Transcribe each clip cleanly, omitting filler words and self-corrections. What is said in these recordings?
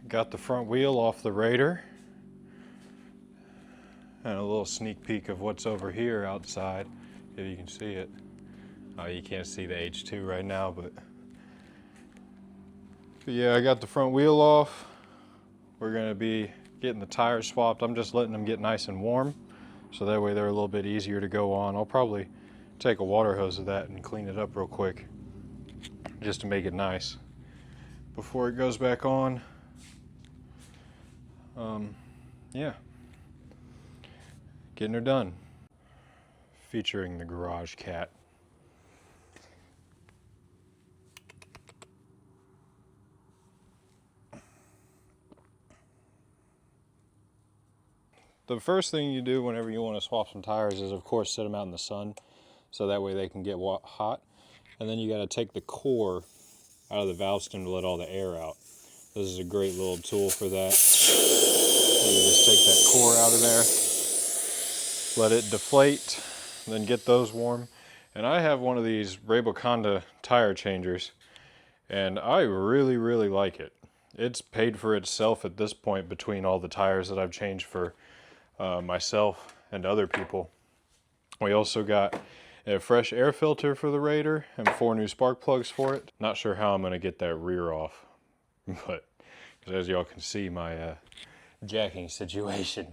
Got the front wheel off the Raider. And a little sneak peek of what's over here outside, if you can see it. You can't see the H2 right now, but yeah, I got the front wheel off. We're gonna be getting the tires swapped. I'm just letting them get nice and warm, so that way they're a little bit easier to go on. I'll probably take a water hose of that and clean it up real quick, just to make it nice before it goes back on. Yeah. Getting her done. Featuring the garage cat. The first thing you do whenever you want to swap some tires is, of course, set them out in the sun, so that way they can get hot. And then you got to take the core out of the valve stem to let all the air out. This is a great little tool for that. You just take that core out of there, let it deflate, then get those warm. And I have one of these Raboconda tire changers, and I really, really like it. It's paid for itself at this point between all the tires that I've changed for myself and other people. We also got a fresh air filter for the Raider and 4 new spark plugs for it. Not sure how I'm going to get that rear off, but as y'all can see, my jacking situation.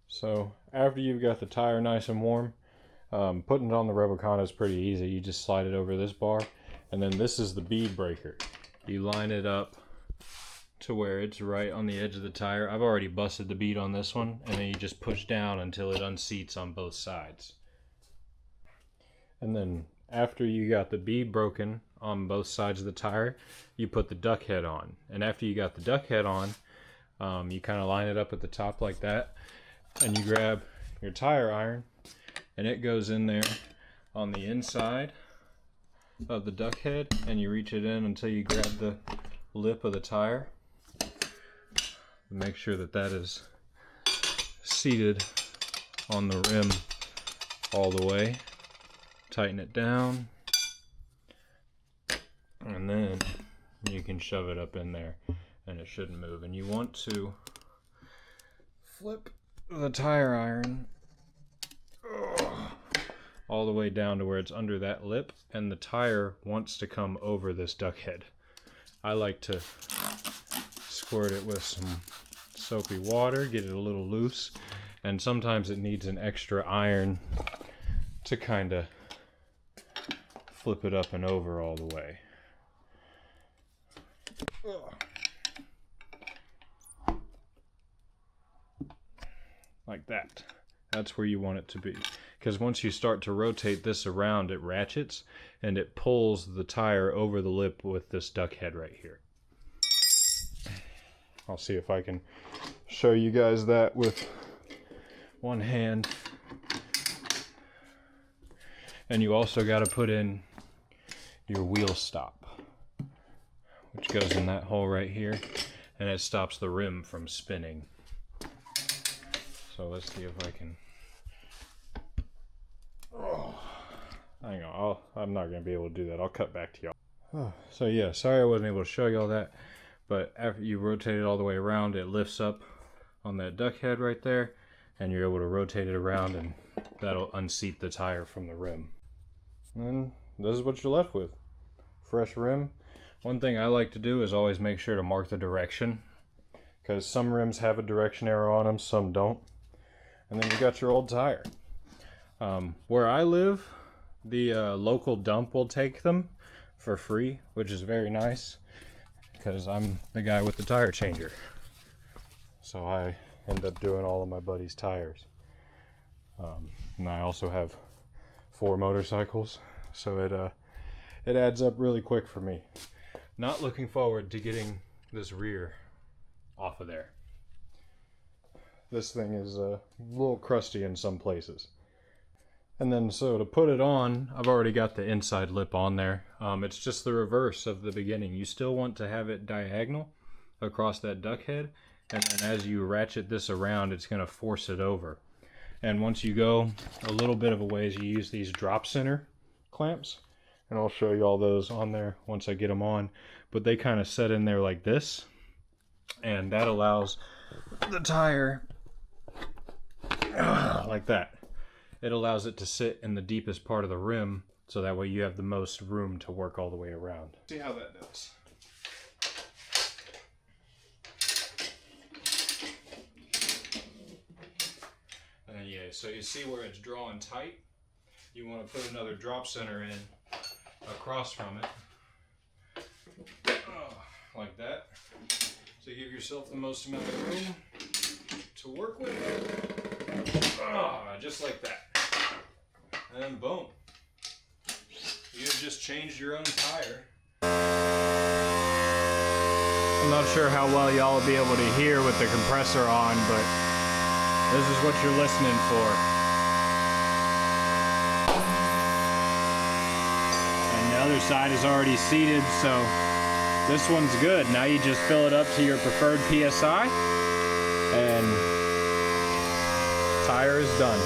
So after you've got the tire nice and warm, putting it on the Raboconda is pretty easy. You just slide it over this bar, and then this is the bead breaker. You line it up to where it's right on the edge of the tire. I've already busted the bead on this one, and then you just push down until it unseats on both sides. And then after you got the bead broken on both sides of the tire, you put the duck head on. And after you got the duck head on, you kind of line it up at the top like that, and you grab your tire iron, and it goes in there on the inside of the duck head, and you reach it in until you grab the lip of the tire. Make sure that that is seated on the rim all the way. Tighten it down, and then you can shove it up in there and it shouldn't move. And you want to flip the tire iron all the way down to where it's under that lip, and the tire wants to come over this duck head. I like to squirt it with some soapy water, get it a little loose, and sometimes it needs an extra iron to kind of flip it up and over all the way. Like that. That's where you want it to be. Because once you start to rotate this around, it ratchets and it pulls the tire over the lip with this duck head right here. I'll see if I can show you guys that with one hand. And you also got to put in your wheel stop, which goes in that hole right here, and it stops the rim from spinning. So let's see if I can. Hang on, I'm not going to be able to do that. I'll cut back to y'all. So yeah, sorry I wasn't able to show y'all that, but after you rotate it all the way around, it lifts up on that duck head right there, and you're able to rotate it around, and that'll unseat the tire from the rim. And this is what you're left with. Fresh rim. One thing I like to do is always make sure to mark the direction, because some rims have a direction arrow on them, some don't. And then you got your old tire. Where I live, the local dump will take them for free, which is very nice, because I'm the guy with the tire changer. So I end up doing all of my buddy's tires. And I also have 4 motorcycles, so it adds up really quick for me. Not looking forward to getting this rear off of there. This thing is a little crusty in some places. And then so to put it on, I've already got the inside lip on there. It's just the reverse of the beginning. You still want to have it diagonal across that duck head, and then as you ratchet this around, it's going to force it over. And once you go a little bit of a ways, you use these drop center clamps, and I'll show you all those on there once I get them on. but they kind of set in there like this, and that allows the tire like that. It allows it to sit in the deepest part of the rim, so that way you have the most room to work all the way around. See how that does. And yeah, so you see where it's drawing tight? You want to put another drop center in across from it. Like that. So give yourself the most amount of room to work with. Just like that. And boom. You've just changed your own tire. I'm not sure how well y'all will be able to hear with the compressor on, but this is what you're listening for. And the other side is already seated, so this one's good. Now you just fill it up to your preferred PSI, and tire is done.